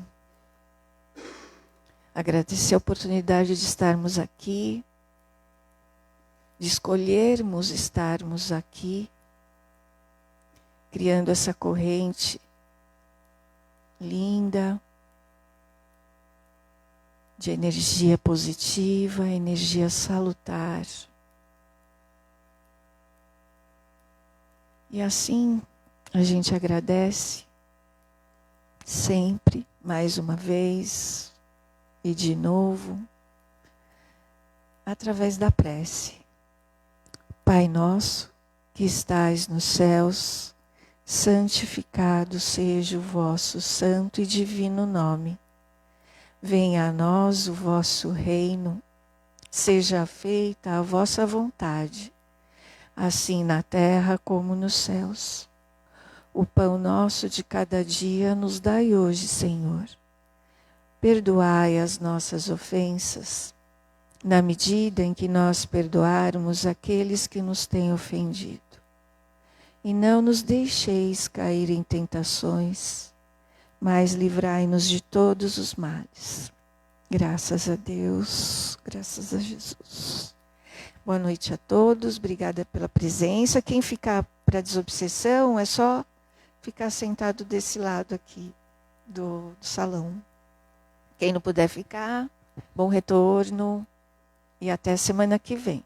Agradecer a oportunidade de estarmos aqui, de escolhermos estarmos aqui, criando essa corrente linda, de energia positiva, energia salutar. E assim a gente agradece sempre, mais uma vez e de novo, através da prece. Pai nosso, que estais nos céus, santificado seja o vosso santo e divino nome. Venha a nós o vosso reino, seja feita a vossa vontade, assim na terra como nos céus. O pão nosso de cada dia nos dai hoje, Senhor. Perdoai as nossas ofensas, na medida em que nós perdoarmos aqueles que nos têm ofendido. E não nos deixeis cair em tentações, mas livrai-nos de todos os males. Graças a Deus, graças a Jesus. Boa noite a todos, obrigada pela presença. Quem ficar para desobsessão é só ficar sentado desse lado aqui do salão. Quem não puder ficar, bom retorno e até semana que vem.